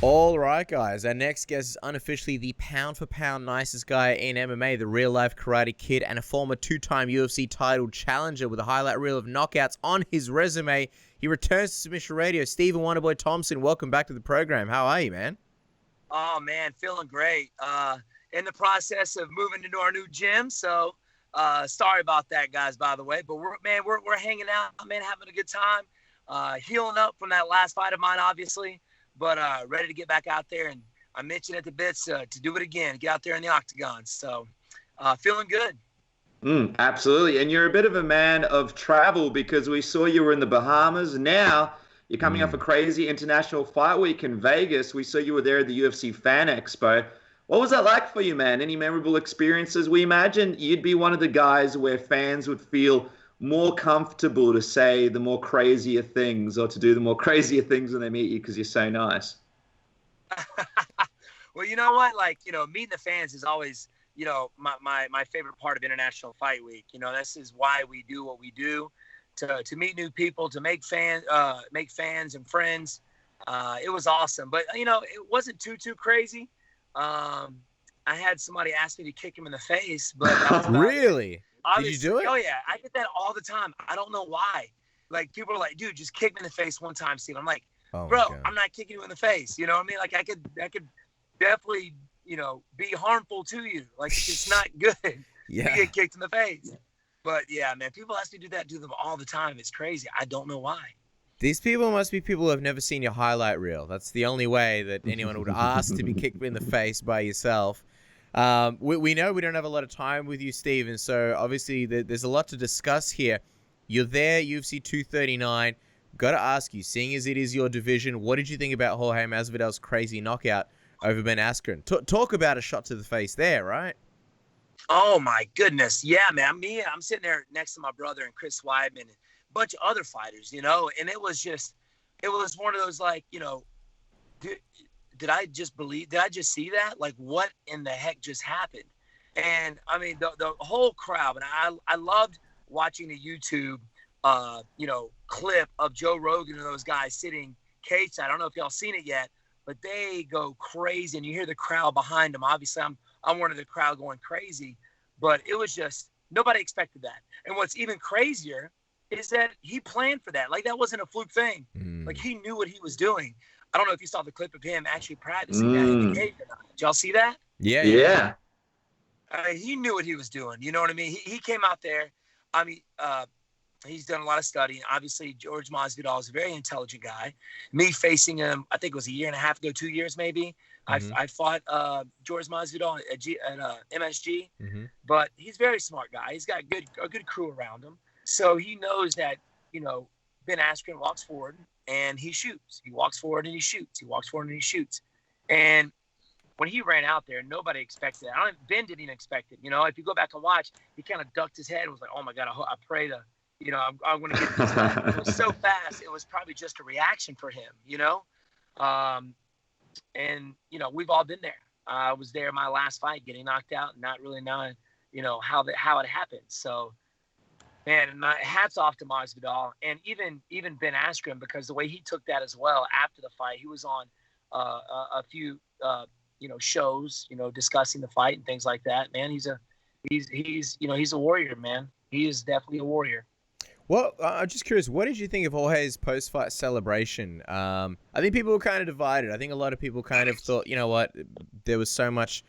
All right, guys. Our next guest is unofficially the pound-for-pound nicest guy in MMA, the real-life Karate Kid, and a former two-time UFC title challenger with a highlight reel of knockouts on his resume. He returns to Submission Radio. Stephen Wonderboy Thompson, welcome back to the program. How are you, man? Oh, man, feeling great. In the process of moving into our new gym, so sorry about that, guys, by the way. But, we're hanging out, man, having a good time, healing up from that last fight of mine, obviously. But ready to get back out there, and I'm itching at the bits to do it again, get out there in the octagon. So feeling good. Absolutely. And you're a bit of a man of travel because we saw you were in the Bahamas. Now you're coming off a crazy international fight week in Vegas. We saw you were there at the UFC Fan Expo. What was that like for you, man? Any memorable experiences? We imagine you'd be one of the guys where fans would feel more comfortable to say the more crazier things or to do the more crazier things when they meet you because you're so nice. Well, you know what? Like, meeting the fans is always, my favorite part of International Fight Week. This is why we do what we do, to meet new people, to make fans and friends. It was awesome. But, it wasn't too crazy. I had somebody ask me to kick him in the face, but that was Really? Obviously, did you do it? Oh, yeah. I get that all the time. I don't know why. Like, people are like, dude, just kick me in the face one time, Steve. I'm like, bro, I'm not kicking you in the face. You know what I mean? Like, I could definitely, be harmful to you. Like, it's not good to get kicked in the face. But, yeah, man, people ask me to do them all the time. It's crazy. I don't know why. These people must be people who have never seen your highlight reel. That's the only way that anyone would ask to be kicked in the face by yourself. We know we don't have a lot of time with you, Steve, and so obviously there's a lot to discuss here. You're there, UFC 239. Got to ask you, seeing as it is your division, what did you think about Jorge Masvidal's crazy knockout over Ben Askren? Talk about a shot to the face there, right? Oh, my goodness. Yeah, man. I'm sitting there next to my brother and Chris Weidman and a bunch of other fighters, and it was one of those, like, did I just see that? Like, what in the heck just happened? And I mean, the whole crowd, and I loved watching the YouTube, clip of Joe Rogan and those guys sitting cage side. I don't know if y'all seen it yet, but they go crazy, and you hear the crowd behind them. Obviously, I'm one of the crowd going crazy, but it was just, nobody expected that. And what's even crazier is that he planned for that. Like, that wasn't a fluke thing. Like, he knew what he was doing. I don't know if you saw the clip of him actually practicing that in the cage or not. Did y'all see that? Yeah. He knew what he was doing. You know what I mean? He came out there. I mean, he's done a lot of studying. Obviously, Jorge Masvidal is a very intelligent guy. Me facing him, I think it was a year and a half ago, 2 years maybe. I fought Jorge Masvidal at MSG. But he's a very smart guy. He's got a good crew around him. So he knows that, Ben Askren walks forward and he shoots. He walks forward and he shoots. He walks forward and he shoots. And when he ran out there, nobody expected it. Ben didn't even expect it. If you go back and watch, he kind of ducked his head and was like, oh, my God, I pray to, I'm going to get this done. It was so fast. It was probably just a reaction for him, And, we've all been there. I was there my last fight getting knocked out and not really knowing, how it happened. So, man, and my hats off to Masvidal and even Ben Askren, because the way he took that as well after the fight, he was on a few shows, discussing the fight and things like that. Man, he's a warrior, man. He is definitely a warrior. Well, I'm just curious, what did you think of Jorge's post-fight celebration? I think people were kind of divided. I think a lot of people kind of thought, you know what, there was so much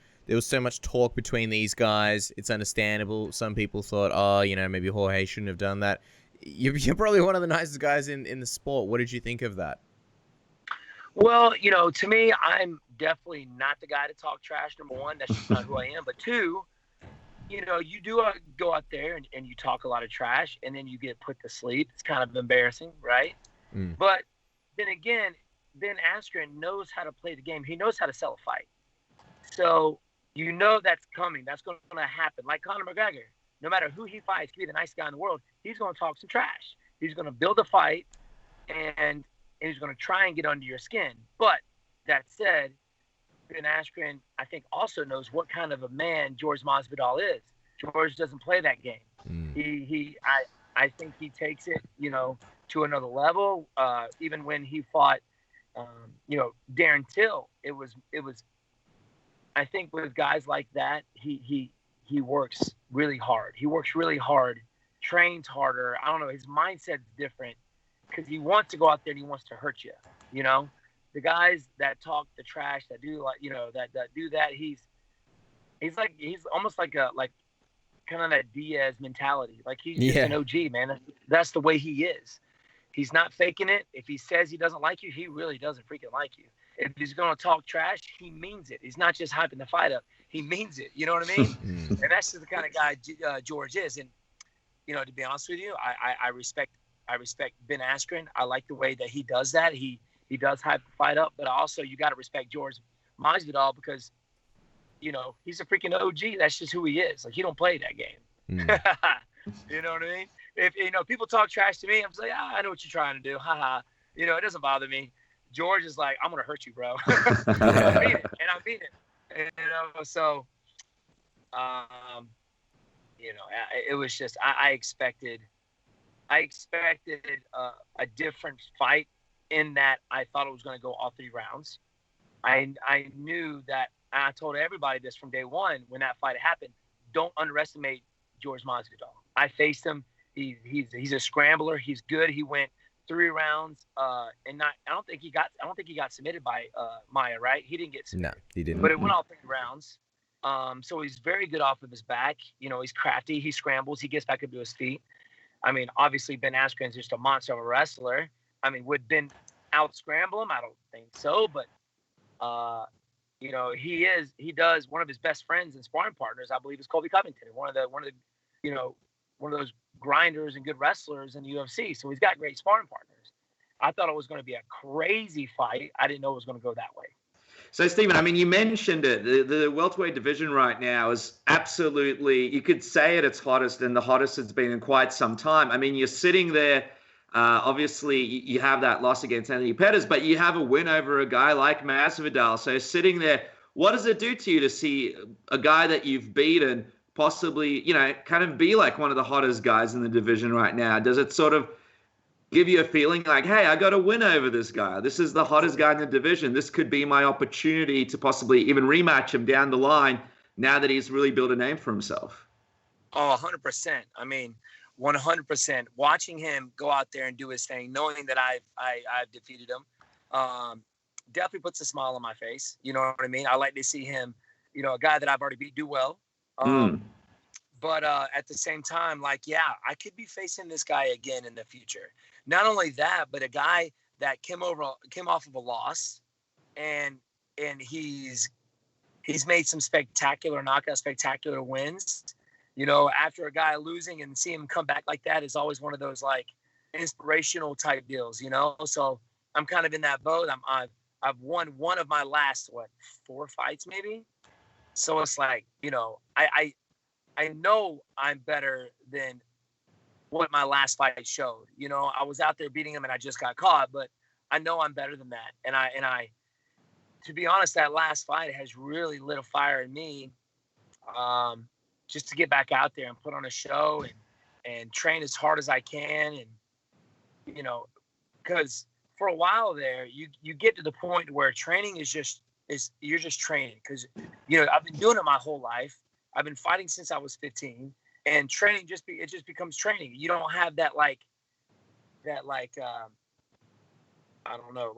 talk between these guys. It's understandable. Some people thought, maybe Jorge shouldn't have done that. You're probably one of the nicest guys in the sport. What did you think of that? Well, to me, I'm definitely not the guy to talk trash, number one. That's just not who I am. But two, you do go out there and you talk a lot of trash, and then you get put to sleep. It's kind of embarrassing, right? But then again, Ben Askren knows how to play the game. He knows how to sell a fight. So that's coming. That's going to happen. Like Conor McGregor, no matter who he fights, he can be the nicest guy in the world. He's going to talk some trash. He's going to build a fight, and he's going to try and get under your skin. But that said, Ben Askren, I think, also knows what kind of a man Jorge Masvidal is. Jorge doesn't play that game. I think he takes it, to another level. Even when he fought, Darren Till, it was. I think with guys like that, he works really hard. He works really hard, trains harder. I don't know. His mindset's different because he wants to go out there and he wants to hurt you. The guys that talk the trash, that do that do that. He's almost like kind of that Diaz mentality. Like he's just an OG, man. That's the way he is. He's not faking it. If he says he doesn't like you, he really doesn't freaking like you. If he's going to talk trash, he means it. He's not just hyping the fight up. He means it. You know what I mean? And that's just the kind of guy George is. And, to be honest with you, I respect Ben Askren. I like the way that he does that. He does hype the fight up. But also, you got to respect Jorge Masvidal because, he's a freaking OG. That's just who he is. Like, he don't play that game. You know what I mean? If, people talk trash to me, I'm just like, I know what you're trying to do. Haha. It doesn't bother me. George is like, I'm going to hurt you, bro. I mean it. So, it was just, I expected a different fight in that I thought it was going to go all 3 rounds. I knew that, and I told everybody this from day one when that fight happened, don't underestimate Jorge Masvidal. I faced him. He's a scrambler. He's good. He went 3 rounds, and I don't think he got submitted by Maia, right? He didn't get submitted. No, he didn't. But it went all 3 rounds. So he's very good off of his back. He's crafty. He scrambles. He gets back up to his feet. I mean, obviously Ben Askren is just a monster of a wrestler. I mean, would Ben out scramble him? I don't think so. But he does. One of his best friends and sparring partners, I believe, is Colby Covington, one of those grinders and good wrestlers in the UFC. So he's got great sparring partners. I thought it was going to be a crazy fight. I didn't know it was going to go that way. So, Stephen, I mean, you mentioned it. The welterweight division right now is absolutely, you could say at its hottest, and the hottest it's been in quite some time. I mean, you're sitting there, obviously, you have that loss against Anthony Pettis, but you have a win over a guy like Masvidal. So sitting there, what does it do to you to see a guy that you've beaten possibly, kind of be like one of the hottest guys in the division right now? Does it sort of give you a feeling like, hey, I got a win over this guy. This is the hottest guy in the division. This could be my opportunity to possibly even rematch him down the line now that he's really built a name for himself? Oh, 100%. I mean, 100%. Watching him go out there and do his thing, knowing that I've defeated him, definitely puts a smile on my face. You know what I mean? I like to see him, a guy that I've already beat, do well. But at the same time, I could be facing this guy again in the future. Not only that, but a guy that came off of a loss, and he's made some spectacular knockouts, spectacular wins. After a guy losing and seeing him come back like that is always one of those inspirational type deals. So I'm kind of in that boat. I've won one of my last 4 fights maybe. So it's I know I'm better than what my last fight showed. I was out there beating him and I just got caught, but I know I'm better than that. And I, to be honest, that last fight has really lit a fire in me, just to get back out there and put on a show and train as hard as I can. And, because for a while there, you get to the point where training you're just training. Cause I've been doing it my whole life. I've been fighting since I was 15, and training it just becomes training. You don't have that I don't know,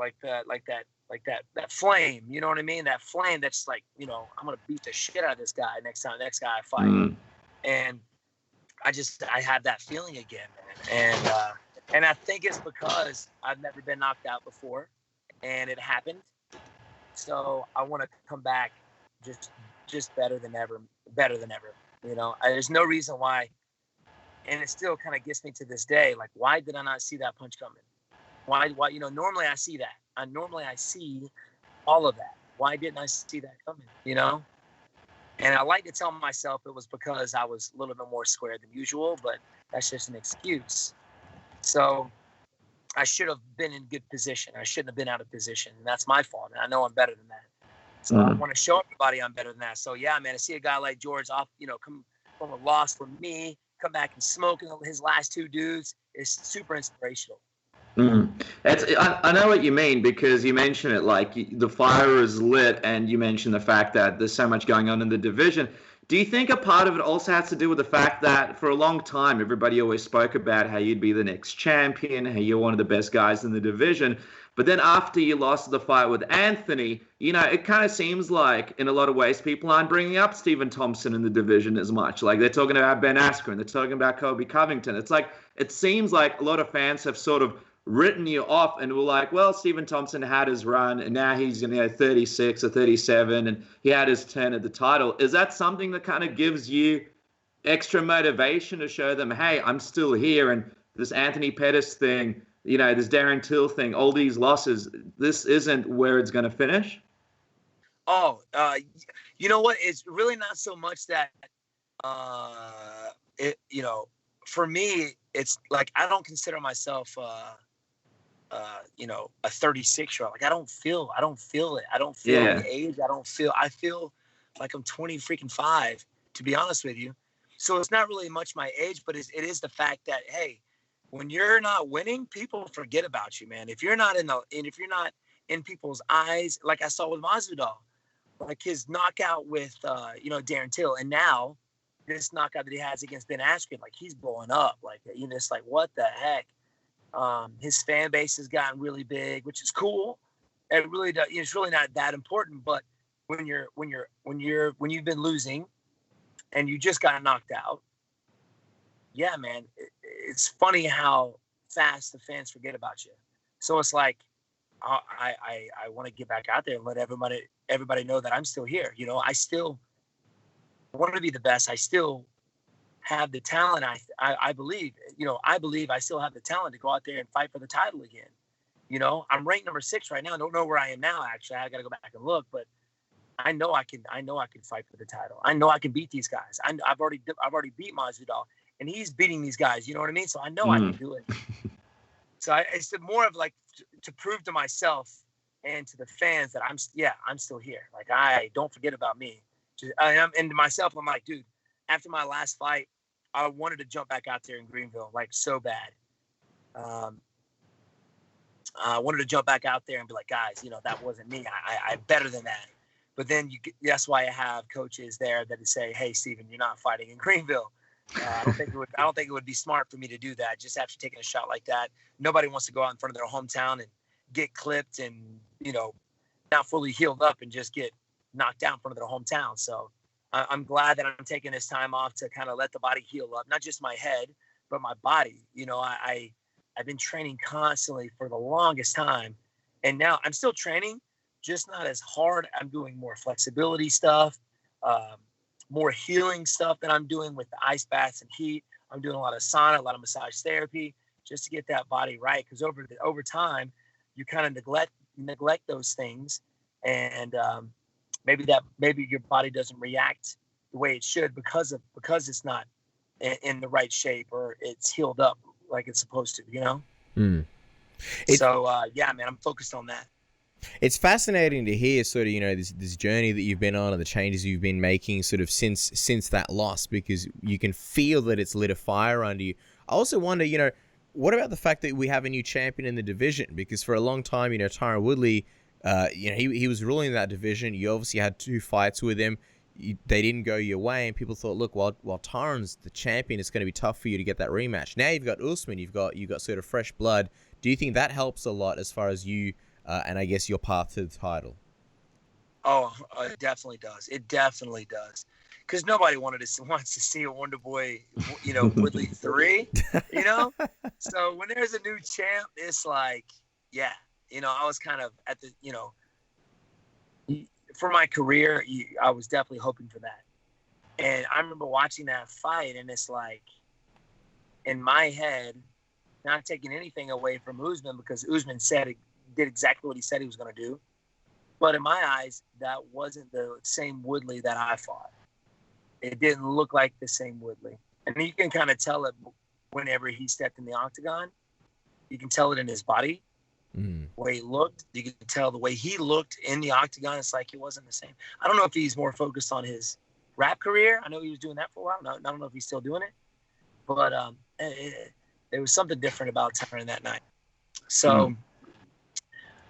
that flame. You know what I mean? That flame that's I'm gonna beat the shit out of this guy next guy I fight. And I have that feeling again, man. And I think it's because I've never been knocked out before, and it happened. So I want to come back just better than ever. There's no reason why, and it still kind of gets me to this day. Why did I not see that punch coming? Why? Normally I see that. Normally I see all of that. Why didn't I see that coming? And I like to tell myself it was because I was a little bit more square than usual, but that's just an excuse. So I should have been in good position. I shouldn't have been out of position, and that's my fault. And I know I'm better than that. So I want to show everybody I'm better than that. So yeah, man, to see a guy like George come from a loss for me, come back and smoke his last 2 dudes is super inspirational. Mm. I know what you mean, because you mention it like the fire is lit, and you mention the fact that there's so much going on in the division. Do you think a part of it also has to do with the fact that for a long time everybody always spoke about how you'd be the next champion, how you're one of the best guys in the division, but then after you lost the fight with Anthony, it kind of seems like in a lot of ways people aren't bringing up Stephen Thompson in the division as much. Like they're talking about Ben Askren, they're talking about Colby Covington. It's like it seems like a lot of fans have sort of written you off and were like, well, Stephen Thompson had his run and now he's 36 or 37 and he had his turn at the title. Is that something that kind of gives you extra motivation to show them, hey, I'm still here, and this Anthony Pettis thing, this Darren Till thing, all these losses, this isn't where it's going to finish? Oh, you know what? It's really not so much that, for me, it's like I don't consider myself a 36-year-old. Like I don't feel it. I don't feel the age. I feel like I'm 20 freaking 5, to be honest with you. So it's not really much my age, but it is the fact that, hey, when you're not winning, people forget about you, man. If you're not in people's eyes, like I saw with Masvidal, like his knockout with Darren Till, and now this knockout that he has against Ben Askren, like he's blowing up. Like it's like, what the heck? His fan base has gotten really big, which is cool. It really does. It's really not that important, but when you've been losing and you just got knocked out, yeah, man, it's funny how fast the fans forget about you. So it's like I want to get back out there and let everybody know that I'm still here. I still want to be the best. I still have the talent. I believe I still have the talent to go out there and fight for the title again. I'm ranked number 6 right now. I don't know where I am now. Actually, I got to go back and look, but I know I can fight for the title. I know I can beat these guys. I've already beat Masvidal, and he's beating these guys. You know what I mean? So I know I can do it. So it's more of like to prove to myself and to the fans that I'm still here. Like I don't forget about me. And to myself, I'm like, dude, after my last fight, I wanted to jump back out there in Greenville, like so bad. I wanted to jump back out there and be like, guys, that wasn't me. I'm better than that. But then that's why I have coaches there that say, hey, Stephen, you're not fighting in Greenville. I don't think it would be smart for me to do that. Just after taking a shot like that, nobody wants to go out in front of their hometown and get clipped and not fully healed up and just get knocked down in front of their hometown. So I'm glad that I'm taking this time off to kind of let the body heal up, not just my head, but my body. I've been training constantly for the longest time, and now I'm still training, just not as hard. I'm doing more flexibility stuff, more healing stuff that I'm doing with the ice baths and heat. I'm doing a lot of sauna, a lot of massage therapy, just to get that body right. Because over time, you kind of neglect those things, and maybe your body doesn't react the way it should because it's not in the right shape or it's healed up like it's supposed to. So yeah, man, I'm focused on that. It's fascinating to hear sort of, this journey that you've been on and the changes you've been making sort of since that loss, because you can feel that it's lit a fire under you. I also wonder, what about the fact that we have a new champion in the division? Because for a long time, Tyron Woodley, he was ruling that division. You obviously had 2 fights with him. They didn't go your way, and people thought, look, while Tyron's the champion, it's going to be tough for you to get that rematch. Now you've got Usman, you've got sort of fresh blood. Do you think that helps a lot as far as you and I guess your path to the title? Oh, it definitely does. It definitely does. Because nobody wants to see a Wonder Boy, Woodley 3, So when there's a new champ, it's like, yeah, I was kind of at the, for my career, I was definitely hoping for that. And I remember watching that fight, and it's like, in my head, not taking anything away from Usman, because Usman did exactly what he said he was going to do. But in my eyes, that wasn't the same Woodley that I fought. It didn't look like the same Woodley. And you can kind of tell it whenever he stepped in the octagon. You can tell it in his body, the way he looked. You can tell the way he looked in the octagon. It's like it wasn't the same. I don't know if he's more focused on his rap career. I know he was doing that for a while. I don't know if he's still doing it. But there was something different about Tyron that night. So,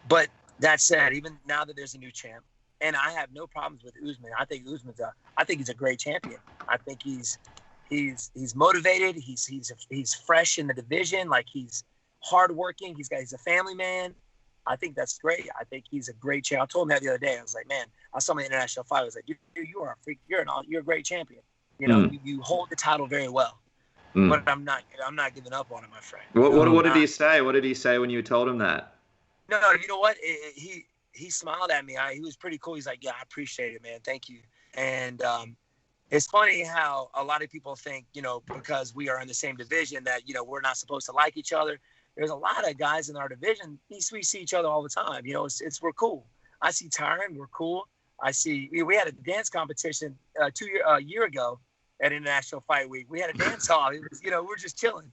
but that said, even now that there's a new champ, and I have no problems with Usman. I think he's a great champion. I think he's motivated. He's fresh in the division. Like, he's hardworking. He's a family man. I think that's great. I think he's a great champ. I told him that the other day. I was like, man, I saw my international fight. I was like, you are a freak. You're a great champion. You know, you hold the title very well. But I'm not giving up on him, my friend. What did he say? What did he say when you told him that? No, you know what? He smiled at me. He was pretty cool. He's like, yeah, I appreciate it, man. Thank you. And it's funny how a lot of people think, you know, because we are in the same division that, you know, we're not supposed to like each other. There's a lot of guys in our division. We see each other all the time. You know, we're cool. I see Tyron. We're cool. We had a dance competition a year ago at International Fight Week. We had a dance hall. It was, you know, we're just chilling.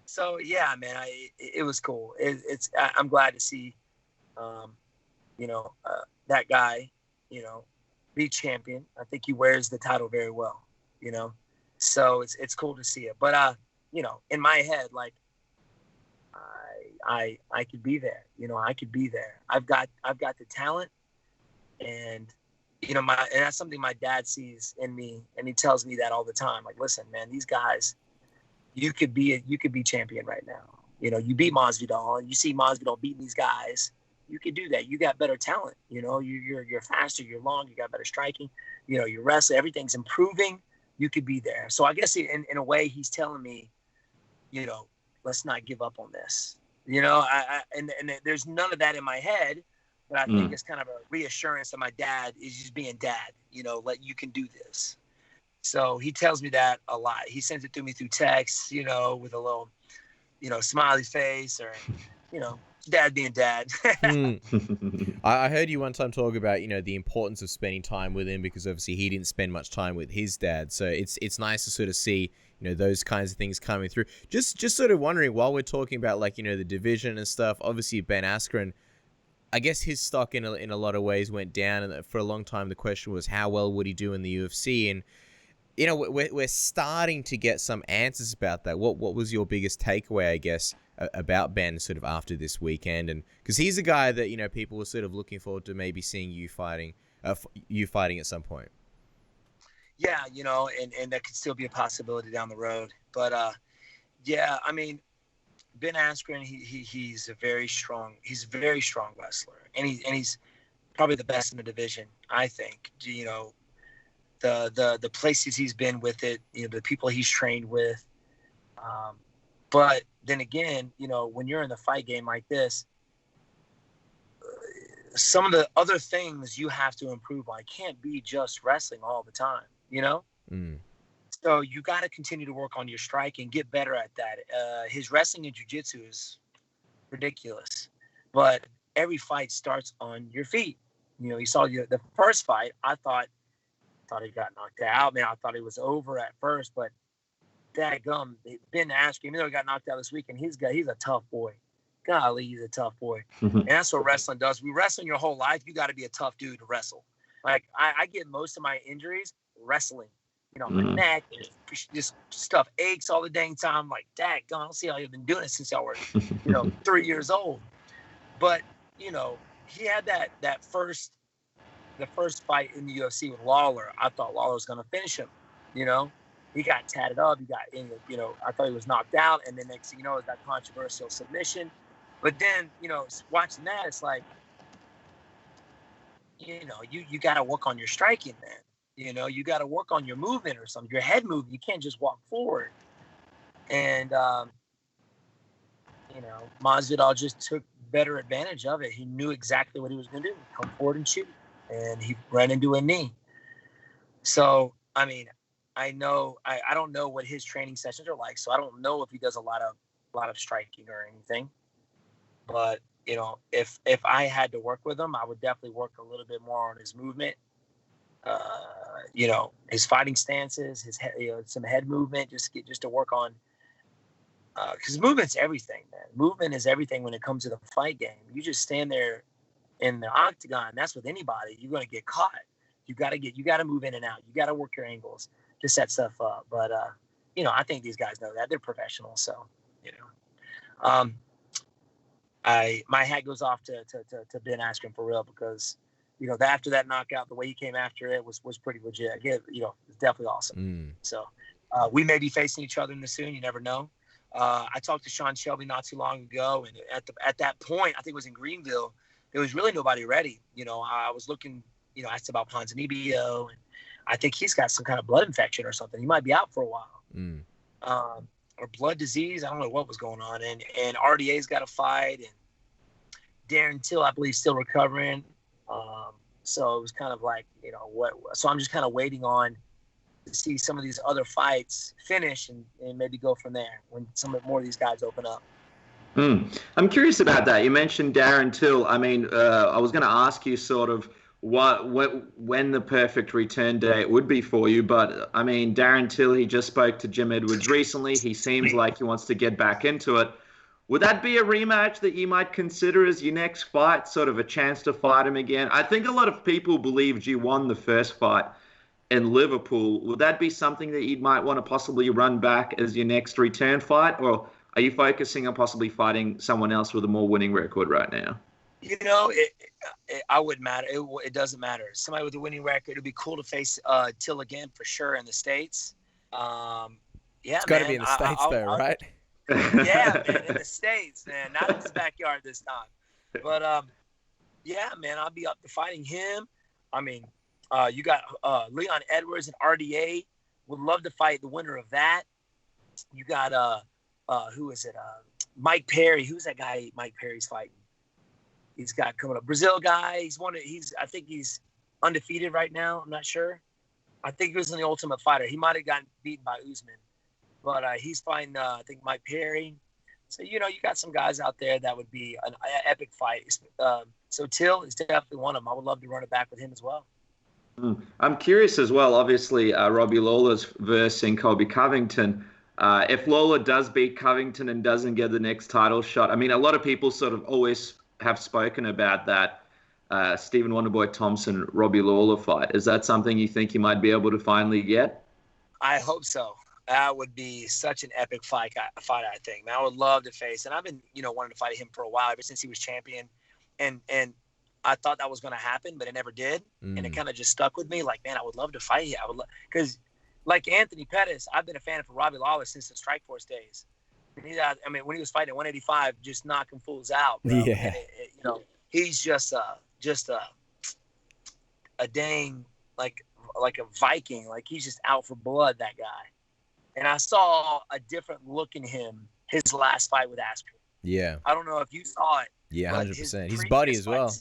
So yeah, man, it was cool. I'm glad to see, you know, that guy, you know, be champion. I think he wears the title very well, you know. So it's cool to see it. But you know, in my head, like, I could be there. You know, I could be there. I've got the talent, and you know, and that's something my dad sees in me, and he tells me that all the time. Like, listen, man, these guys, you could be champion right now. You know, you beat Masvidal, and you see Masvidal beating these guys. You could do that. You got better talent. You know, you're faster, you're long, you got better striking. You know, you wrestle, everything's improving. You could be there. So I guess in a way, he's telling me, you know, let's not give up on this. You know, and there's none of that in my head, but I think it's kind of a reassurance that my dad is just being dad. You know, you can do this. So he tells me that a lot. He sends it to me through text, you know, with a little, you know, smiley face, or, you know, dad being dad. I heard you one time talk about, you know, the importance of spending time with him, because obviously he didn't spend much time with his dad. So it's nice to sort of see, you know, those kinds of things coming through. Just sort of wondering, while we're talking about, like, you know, the division and stuff, obviously Ben Askren, I guess his stock in a lot of ways went down, and for a long time the question was, how well would he do in the UFC? And you know, we're starting to get some answers about that. What was your biggest takeaway, I guess, about Ben sort of after this weekend? And because he's a guy that, you know, people were sort of looking forward to maybe seeing you fighting at some point. Yeah, you know, and that could still be a possibility down the road. But yeah, I mean, Ben Askren, he's a very strong wrestler, and he's probably the best in the division, I think. You know, the places he's been with it, you know, the people he's trained with. But then again, you know, when you're in the fight game like this, some of the other things you have to improve on. It can't be just wrestling all the time, you know? So you got to continue to work on your strike and get better at that. His wrestling and jiu-jitsu is ridiculous, but every fight starts on your feet. You know, you saw the first fight, I thought he got knocked out. Man, I thought it was over at first, but dadgum, Ben Askren, even though he got knocked out this weekend, he's a tough boy. Golly, he's a tough boy. And that's what wrestling does. We wrestle your whole life. You got to be a tough dude to wrestle. Like, I get most of my injuries wrestling. You know, my neck, just stuff aches all the dang time. Like, dadgum, I don't see how you've been doing it since y'all were, you know, 3 years old. But, you know, he had the first fight in the UFC with Lawler. I thought Lawler was going to finish him, you know. He got tatted up. He got, you know, I thought he was knocked out. And then next thing you know, it was that controversial submission. But then, you know, watching that, it's like, you know, you got to work on your striking, man. You know, you got to work on your movement or something, your head movement. You can't just walk forward. And, you know, Masvidal just took better advantage of it. He knew exactly what he was going to do. Come forward and shoot. And he ran into a knee. So, I mean, I don't know what his training sessions are like, so I don't know if he does a lot of striking or anything. But, you know, if I had to work with him, I would definitely work a little bit more on his movement. You know, his fighting stances, his head, you know, some head movement, just to work on. Because movement's everything, man. Movement is everything when it comes to the fight game. You just stand there in the octagon. That's with anybody. You're going to get caught. You got to move in and out. You got to work your angles to set stuff up. But, you know, I think these guys know that. They're professionals. So, you know, my hat goes off to Ben Askren for real, because after that knockout, the way he came after it was pretty legit. Again, it's definitely awesome. So we may be facing each other in the soon. You never know. I talked to Sean Shelby not too long ago, and at that point, I think it was in Greenville, there was really nobody ready. I was looking, asked about Ponzinibbio, and I think he's got some kind of blood infection or something. He might be out for a while. Or blood disease. I don't know what was going on. And RDA's got a fight, and Darren Till, I believe, still recovering. So it was kind of like, so I'm just kind of waiting on to see some of these other fights finish and maybe go from there when some more of these guys open up. I'm curious about that. You mentioned Darren Till. I mean, I was going to ask you sort of when the perfect return date would be for you, but I mean, Darren Till, he just spoke to Jim Edwards recently. He seems like he wants to get back into it. Would that be a rematch that you might consider as your next fight, sort of a chance to fight him again? I think a lot of people believed you won the first fight in Liverpool. Would that be something that you might want to possibly run back as your next return fight, or are you focusing on possibly fighting someone else with a more winning record right now? I wouldn't matter. It doesn't matter. Somebody with a winning record. It'd be cool to face Till again for sure in the States. It's got to be in the States, right? Yeah, man, in the States, man. Not in his backyard this time. But yeah, man, I'll be up to fighting him. I mean, you got Leon Edwards and RDA. Would love to fight the winner of that. You got who is it? Mike Perry. Who's that guy? Mike Perry's fighting. He's got coming up. Brazil guy. I think he's undefeated right now. I'm not sure. I think he was in the Ultimate Fighter. He might have gotten beaten by Usman. But he's fighting, I think, Mike Perry. So, you got some guys out there that would be an epic fight. So Till is definitely one of them. I would love to run it back with him as well. I'm curious as well, obviously, Robbie Lawler's versing Colby Covington. If Lawler does beat Covington and doesn't get the next title shot, I mean, a lot of people sort of always have spoken about that Stephen Wonderboy Thompson, Robbie Lawler fight. Is that something you think you might be able to finally get? I hope so. That would be such an epic fight, I think. Man, I would love to face, and I've been, wanting to fight him for a while, ever since he was champion. And I thought that was going to happen, but it never did. And it kind of just stuck with me. Like, man, I would love to fight him. Because like Anthony Pettis, I've been a fan of Robbie Lawler since the Strikeforce days. When he was fighting at 185, just knocking fools out, bro. Yeah. And he's just a dang, like a Viking. Like, he's just out for blood, that guy. And I saw a different look in him his last fight with Askren. Yeah. I don't know if you saw it. Yeah, 100%. He's buddy as well.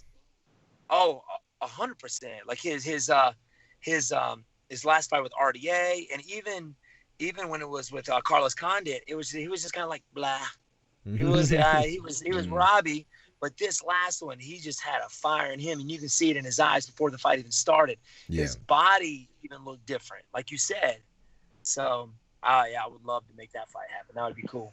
Oh, 100%. Like his last fight with RDA, and even when it was with Carlos Condit, he was just kind of like blah. He was Robbie, but this last one, he just had a fire in him, and you can see it in his eyes before the fight even started. Yeah. His body even looked different, like you said. So. Yeah, I would love to make that fight happen. That would be cool.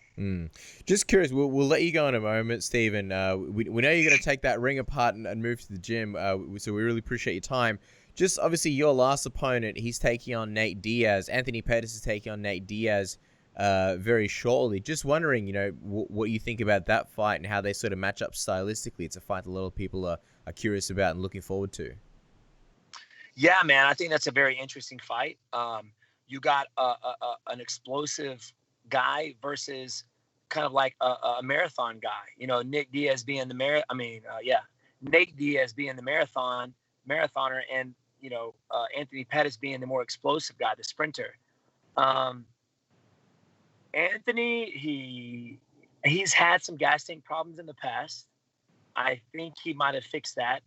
Just curious, we'll let you go in a moment, Stephen. We know you're going to take that ring apart and move to the gym, so we really appreciate your time. Just obviously your last opponent, he's taking on Nate Diaz. Anthony Pettis is taking on Nate Diaz very shortly. Just wondering, what you think about that fight and how they sort of match up stylistically. It's a fight a lot of people are curious about and looking forward to. Yeah, man, I think that's a very interesting fight. You got an explosive guy versus kind of like a marathon guy. Nate Diaz being the marathoner, and Anthony Pettis being the more explosive guy, the sprinter. Anthony, he's had some gas tank problems in the past. I think he might have fixed that.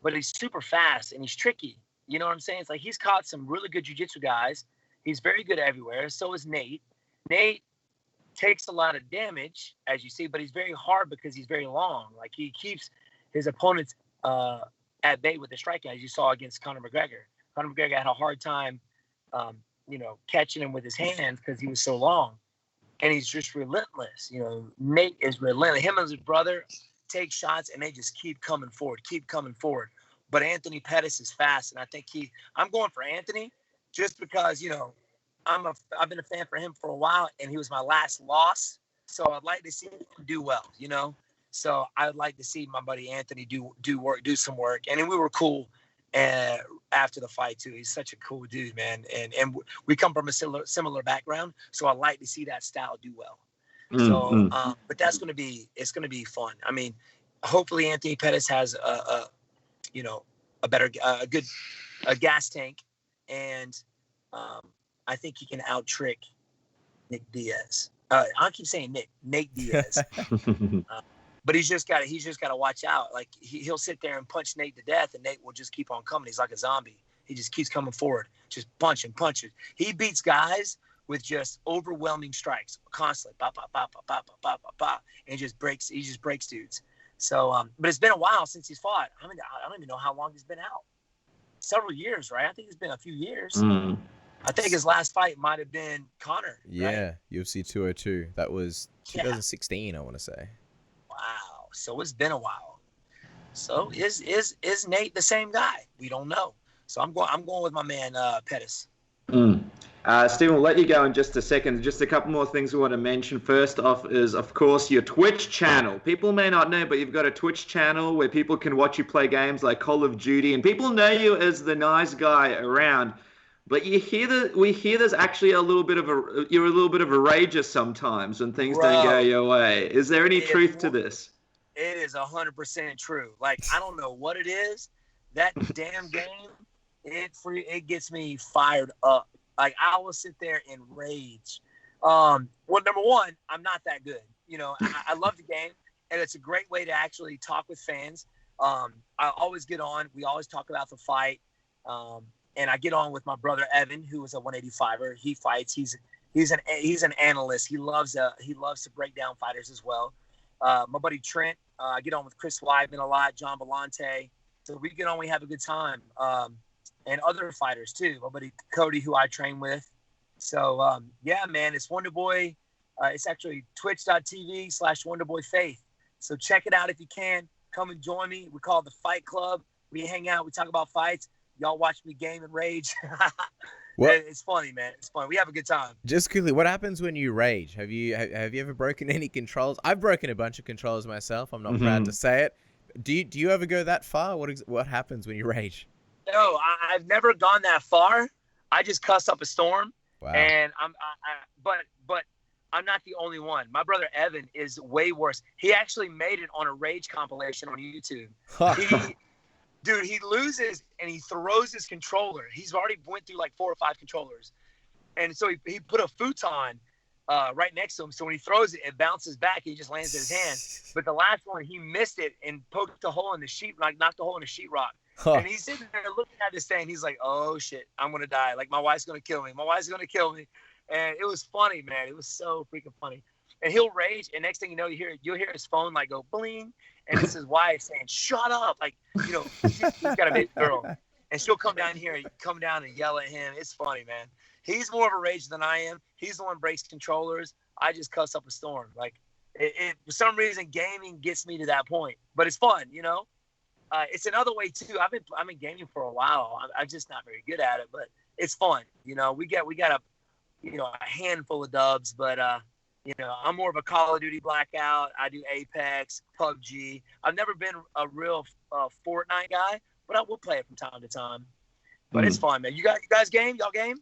But he's super fast and he's tricky. You know what I'm saying? It's like he's caught some really good jiu-jitsu guys. He's very good everywhere. So is Nate. Nate takes a lot of damage, as you see, but he's very hard because he's very long. Like, he keeps his opponents at bay with the striking, as you saw against Conor McGregor. Conor McGregor had a hard time, catching him with his hands because he was so long. And he's just relentless. Nate is relentless. Him and his brother take shots and they just keep coming forward. But Anthony Pettis is fast, and I think I'm going for Anthony just because, I've been a fan for him for a while, and he was my last loss. So I'd like to see him do well, you know. So I would like to see my buddy Anthony do some work, and then we were cool. And after the fight too, he's such a cool dude, man. And we come from a similar background, so I like to see that style do well. So, but it's gonna be fun. I mean, hopefully Anthony Pettis has a good gas tank, and I think he can out trick Nick Diaz. I keep saying Nate Diaz. But he's just got to watch out. Like he'll sit there and punch Nate to death, and Nate will just keep on coming. He's like a zombie. He just keeps coming forward, just punching. He beats guys with just overwhelming strikes, constantly, and he just breaks dudes. So, but it's been a while since he's fought. I mean, I don't even know how long he's been out. Several years, right? I think it's been a few years. I think his last fight might have been Conor. Yeah, right? UFC 202. That was 2016, I want to say. Wow. So it's been a while. So is Nate the same guy? We don't know. So I'm going with my man Pettis. Stephen, we'll let you go in just a second. Just a couple more things we want to mention. First off is, of course, your Twitch channel. People may not know, but you've got a Twitch channel where people can watch you play games like Call of Duty, and people know you as the nice guy around. But we hear there's actually you're a little bit of a rager sometimes when things don't go your way. Is there any truth to this? It is 100% true. Like, I don't know what it is. That damn game, it gets me fired up. Like, I will sit there and rage. Well, number one, I'm not that good. You know, I love the game, and it's a great way to actually talk with fans. I always get on. We always talk about the fight. And I get on with my brother Evan, who is a 185er. He fights. He's an analyst. He loves to break down fighters as well. My buddy Trent. I get on with Chris Weidman a lot. John Belante. So we get on. We have a good time. And other fighters too. My buddy Cody, who I train with. So yeah, man, it's Wonderboy. It's actually twitch.tv/WonderboyFaith. So check it out if you can. Come and join me. We call it the Fight Club. We hang out. We talk about fights. Y'all watch me game and rage. It's funny, man. It's fun. We have a good time. Just quickly, what happens when you rage? Have you ever broken any controls? I've broken a bunch of controls myself. I'm not proud to say it. Do you ever go that far? What happens when you rage? No, I've never gone that far. I just cuss up a storm. Wow. And but I'm not the only one. My brother Evan is way worse. He actually made it on a rage compilation on YouTube. Dude, he loses and he throws his controller. He's already went through like 4 or 5 controllers. And so he put a futon right next to him. So when he throws it, it bounces back. And he just lands in his hand. But the last one, he missed it and poked a hole in the knocked a hole in the sheetrock. And he's sitting there looking at this thing. He's like, oh, shit, I'm going to die. Like, my wife's going to kill me. And it was funny, man. It was so freaking funny. And he'll rage. And next thing you know, you'll hear his phone like go bling. And it's his wife saying, shut up. Like, you know, he's got a big girl. And she'll come down and yell at him. It's funny, man. He's more of a rage than I am. He's the one who breaks controllers. I just cuss up a storm. Like, it for some reason, gaming gets me to that point. But it's fun, you know? It's another way, too. I've been gaming for a while. I'm just not very good at it. But it's fun. You know, we got a handful of dubs. But, you know, I'm more of a Call of Duty blackout. I do Apex, PUBG. I've never been a real Fortnite guy, but I will play it from time to time. But it's fun, man. You guys game? Y'all game?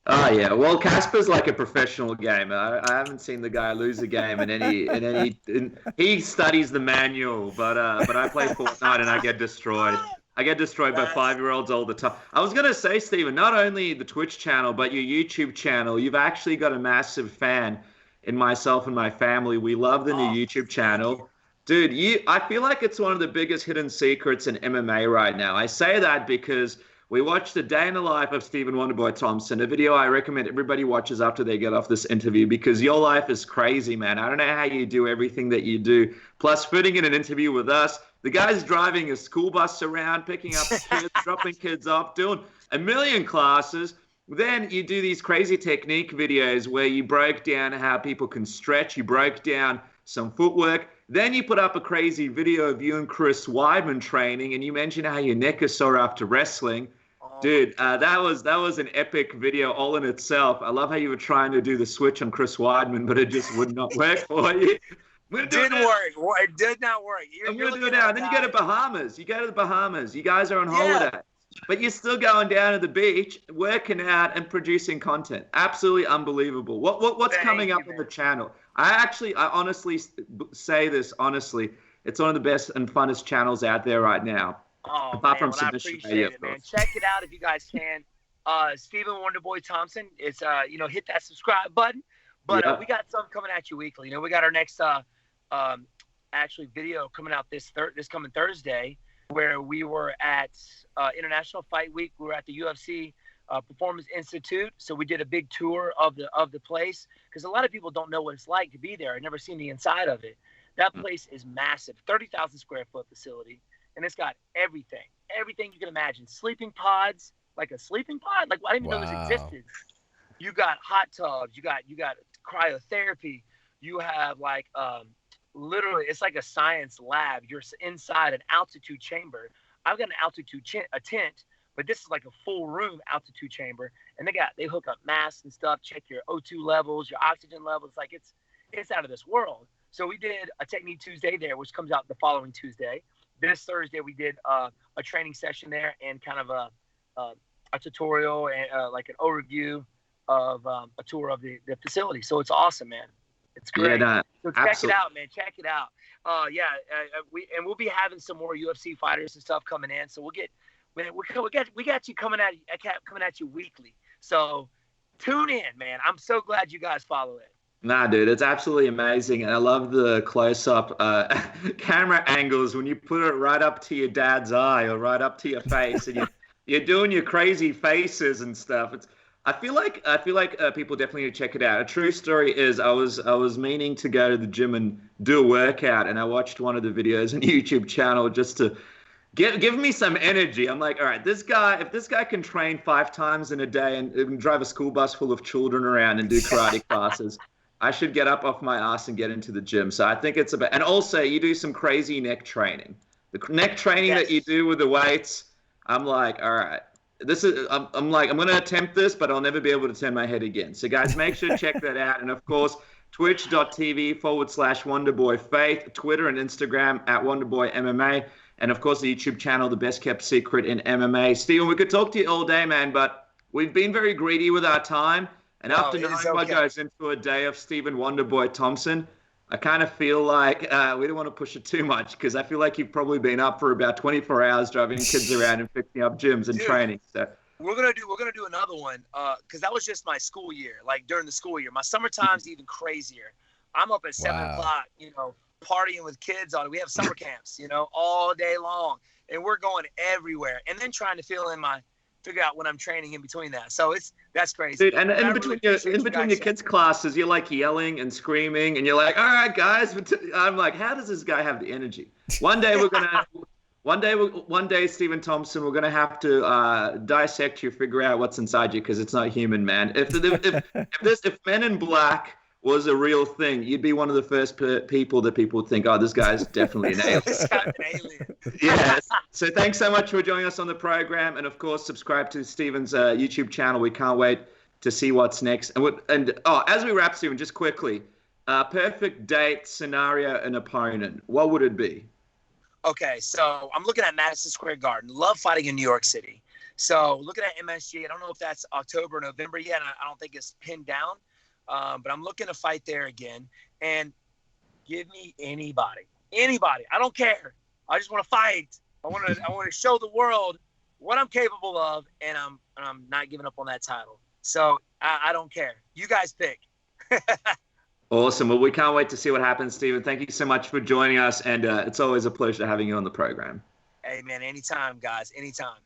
Oh yeah. Well, Casper's like a professional gamer. I haven't seen the guy lose a game he studies the manual, but I play Fortnite and I get destroyed. I get destroyed by 5-year-olds all the time. I was going to say, Stephen, not only the Twitch channel, but your YouTube channel, you've actually got a massive fan in myself and my family. We love the new YouTube channel. Dude, I feel like it's one of the biggest hidden secrets in MMA right now. I say that because we watched a day in the life of Stephen Wonderboy Thompson, a video I recommend everybody watches after they get off this interview, because your life is crazy, man. I don't know how you do everything that you do. Plus, fitting in an interview with us, the guy's driving a school bus around, picking up kids, dropping kids off, doing a million classes. Then you do these crazy technique videos where you break down how people can stretch. You broke down some footwork. Then you put up a crazy video of you and Chris Weidman training, and you mentioned how your neck is sore after wrestling. Dude, that was an epic video all in itself. I love how you were trying to do the switch on Chris Weidman, but it just would not work for you. It didn't work. It did not work. I'm going to do it now. And then you go to Bahamas. You go to the Bahamas. You guys are on holiday. But you're still going down to the beach, working out and producing content. Absolutely unbelievable. What's coming up on the channel? I honestly say this honestly. It's one of the best and funnest channels out there right now. Oh, apart man, from I appreciate it, man. Check it out if you guys can. Stephen Wonderboy Thompson. It's hit that subscribe button. But we got something coming at you weekly. We got our next actually video coming out this coming Thursday, where we were at International Fight Week. We were at the UFC Performance Institute, so we did a big tour of the place, because a lot of people don't know what it's like to be there. I've never seen the inside of it. That place is massive, 30,000 square foot facility. And it's got everything you can imagine. Sleeping pods, like a sleeping pod. Like, I didn't even know this existed. You got hot tubs. You got cryotherapy. You have literally, it's like a science lab. You're inside an altitude chamber. I've got an altitude tent, but this is like a full room altitude chamber. And they hook up masks and stuff. Check your O2 levels, your oxygen levels. Like it's out of this world. So we did a Technique Tuesday there, which comes out the following Tuesday. This Thursday, we did a training session there and kind of a tutorial and like an overview of a tour of the facility. So it's awesome, man. It's great. Yeah, so check it out, man. Check it out. We'll be having some more UFC fighters and stuff coming in. So we got you coming at you weekly. So tune in, man. I'm so glad you guys follow it. Nah, dude, it's absolutely amazing. And I love the close-up camera angles when you put it right up to your dad's eye or right up to your face, and you're doing your crazy faces and stuff. I feel like people definitely need to check it out. A true story is I was meaning to go to the gym and do a workout, and I watched one of the videos on YouTube channel just to give me some energy. I'm like, all right, if this guy can train 5 times in a day and drive a school bus full of children around and do karate classes, I should get up off my ass and get into the gym. So I think it's and also you do some crazy neck training. The neck training that you do with the weights, I'm like, all right, I'm going to attempt this, but I'll never be able to turn my head again. So guys, make sure to check that out. And of course, twitch.tv/WonderboyFaith, Twitter and Instagram @WonderboyMMA. And of course, the YouTube channel, The Best Kept Secret in MMA. Steven, we could talk to you all day, man, but we've been very greedy with our time. And after knowing what goes into a day of Stephen Wonderboy Thompson, I kind of feel like we don't want to push it too much, because I feel like you've probably been up for about 24 hours driving kids around and fixing up gyms and training. So we're gonna do another one, because that was just my school year. Like during the school year, my summertime's even crazier. I'm up at 7 o'clock, partying with kids we have summer camps, all day long, and we're going everywhere, and then trying to figure out when I'm training in between that. So that's crazy. Dude, and in between your kids' classes, you're like yelling and screaming, and you're like, all right, guys. I'm like, how does this guy have the energy? One day, Stephen Thompson, we're gonna have to dissect you, figure out what's inside you, because it's not human, man. If Men in Black was a real thing, you'd be one of the first people that people would think, oh, this guy's definitely an alien. This guy's an alien. Yes. So thanks so much for joining us on the program. And, of course, subscribe to Steven's YouTube channel. We can't wait to see what's next. And as we wrap, Steven, just quickly, perfect date, scenario, and opponent. What would it be? Okay, so I'm looking at Madison Square Garden. Love fighting in New York City. So looking at MSG, I don't know if that's October or November yet. I don't think it's pinned down. But I'm looking to fight there again, and give me anybody. I don't care. I just want to fight. I want to show the world what I'm capable of, and I'm not giving up on that title. So I don't care. You guys pick. Awesome. Well, we can't wait to see what happens, Steven. Thank you so much for joining us, and it's always a pleasure having you on the program. Hey, man, anytime, guys. Anytime.